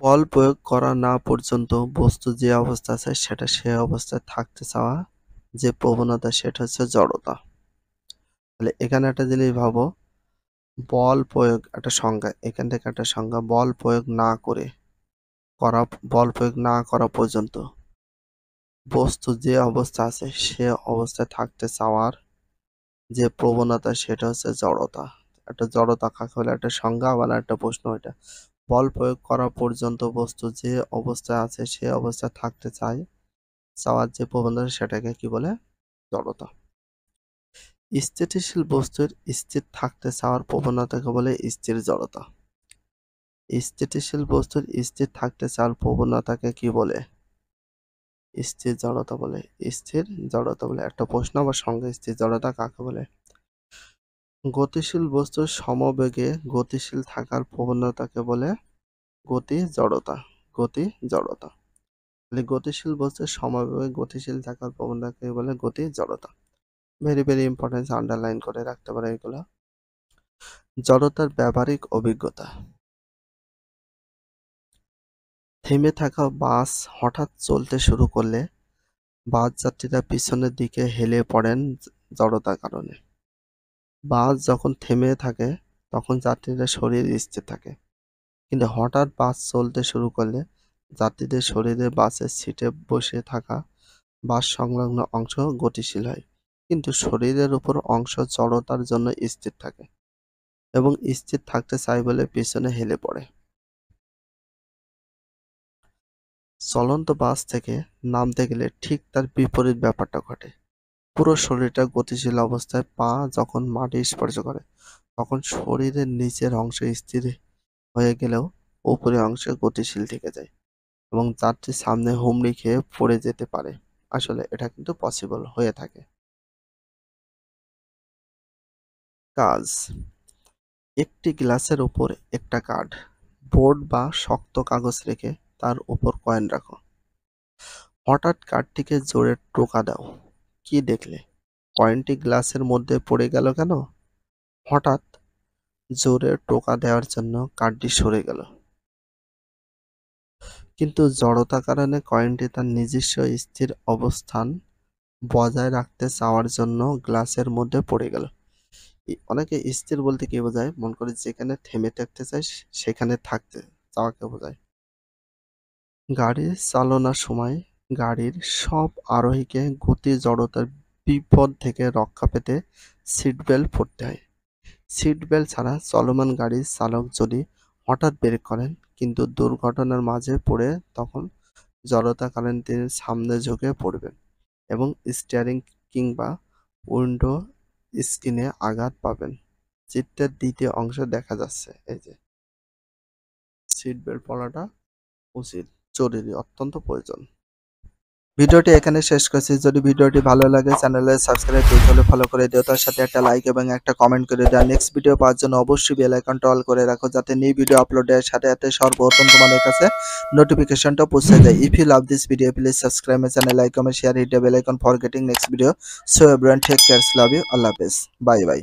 বল প্রয়োগ করা না পর্যন্ত বস্তু যে অবস্থা আছে সেটা সে অবস্থায় থাকতে চাওয়া যে প্রবণতা সেটা হচ্ছে জড়তা। তাহলে এখানে একটা জিনিস ভাবো, বল প্রয়োগ একটা সংজ্ঞা, এখান থেকে একটা সংজ্ঞা, বল প্রয়োগ না করা পর্যন্ত বস্তু যে অবস্থা আছে সে অবস্থায় থাকতে চাওয়ার যে প্রবণতা সেটা হচ্ছে জড়তা। একটা জড়তা কাকে বলে, একটা সংজ্ঞা আবার একটা প্রশ্ন এটা। বল প্রয়োগ করা পর্যন্ত বস্তু যে অবস্থায় আছে সে অবস্থায় থাকতে চাওয়ার যে প্রবণতা সেটাকে কি বলে? জড়তা। স্থিতিশীল বস্তুর স্থির থাকতে চাওয়ার প্রবণতাকে বলে স্থির জড়তা। স্থিতিশীল বস্তুর স্থির থাকতে চাওয়ার প্রবণতাকে কি বলে? স্থির জড়তা বলে। স্থির জড়তা বলে। একটা প্রশ্ন আবার সংজ্ঞা, স্থির জড়তা কাকে বলে? গতিশীল বস্তুর সমবেগে গতিশীল থাকার প্রবণতাকে বলে গতি জড়তা। গতি জড়তা। তাহলে গতিশীল বস্তুর সমবেগে গতিশীল থাকার প্রবণতাকে বলে গতি জড়তা। ভেরি ভেরি ইম্পর্টেন্ট, আন্ডারলাইন করে রাখতে পারে এগুলো। জড়তার ব্যবহারিক অভিজ্ঞতা। থেমে থাকা বাস হঠাৎ চলতে শুরু করলে বাস যাত্রীরা পিছনের দিকে হেলে পড়েন জড়তার কারণে। বাস যখন থেমে থাকে তখন যাত্রীদের শরীর স্থির থাকে, কিন্তু হঠাৎ বাস চলতে শুরু করলে যাত্রীদের শরীরে বাসের সিটে বসে থাকা বাস সংলগ্ন অংশ গতিশীল হয়, কিন্তু শরীরের উপর অংশ জড়তার জন্য স্থির থাকে এবং স্থির থাকতে চায় বলে পিছনে হেলে পড়ে। চলন্ত বাস থেকে নামতে গেলে ঠিক তার বিপরীত ব্যাপারটা ঘটে। পুরো শরীরটা গতিশীল অবস্থায়, পা যখন মাটি স্পর্শ করে তখন শরীরের নিচের অংশ স্থির হয়ে গেলেও উপরের অংশ গতিশীল থেকে যায় এবং যাত্রী সামনে হুমড়ি খেয়ে পড়ে যেতে পারে। আসলে এটা কিন্তু পসিবল হয়ে থাকে। কাজ। একটি গ্লাসের উপর একটা কার্ড, বোর্ড বা শক্ত কাগজ রেখে তার উপর কয়েন রাখো। হঠাৎ কার্ডটিকে জোরে টোকা দাও। কি দেখলে? কয়েনটি গ্লাসের মধ্যে পড়ে গেল কেন? হঠাৎ জোরে টোকা দেওয়ার জন্য কার্ডটি সরে গেল, কিন্তু জড়তার কারণে কয়েনটি তার নিজস্ব স্থির অবস্থান বজায় রাখতে চাওয়ার জন্য গ্লাসের মধ্যে পড়ে গেল। অনেকে স্থির বলতে কি বোঝায়? মন করে যেখানে থেমে থাকতে চায় সেখানে থাকতে চাওয়াকে বোঝায়। গাড়ি চালানোর সময় গাড়ির সব আরোহীকে গতি জড়তার বিপদ থেকে রক্ষা পেতে সিট বেল্ট পরতে হয়। সিট বেল্ট ছাড়া চলমান গাড়ির চালক যদি হঠাৎ ব্রেক করেন কিন্তু দুর্ঘটনার মাঝে পড়ে তখন জড়তার কারণে তিনি সামনে ঝুঁকে পড়বেন এবং স্টিয়ারিং কিংবা উইন্ডো স্ক্রিনে আঘাত পাবেন। চিত্রের দ্বিতীয় অংশে দেখা যাচ্ছে, এই যে সিট বেল্ট পরাটা উচিত, জরুরি, অত্যন্ত প্রয়োজন। ভিডিওটি এখানে শেষ করছি। যদি ভিডিওটি ভালো লাগে চ্যানেলে সাবস্ক্রাইব করতে হলে ফলো করে দিও, তার সাথে একটা লাইক এবং একটা কমেন্ট করে দাও। নেক্সট ভিডিও পাওয়ার জন্য অবশ্যই বেল আইকনটা অল করে রাখো, যাতে নিউ ভিডিও আপলোডের সাথে সাথে সর্বপ্রথম তোমাদের কাছে নোটিফিকেশনটা পৌঁছে যায়। If you love this video please subscribe my channel, like, comment, share, hit the bell icon for getting next video. So everyone take care, love you, আল্লাহ হাফেজ, বাই বাই।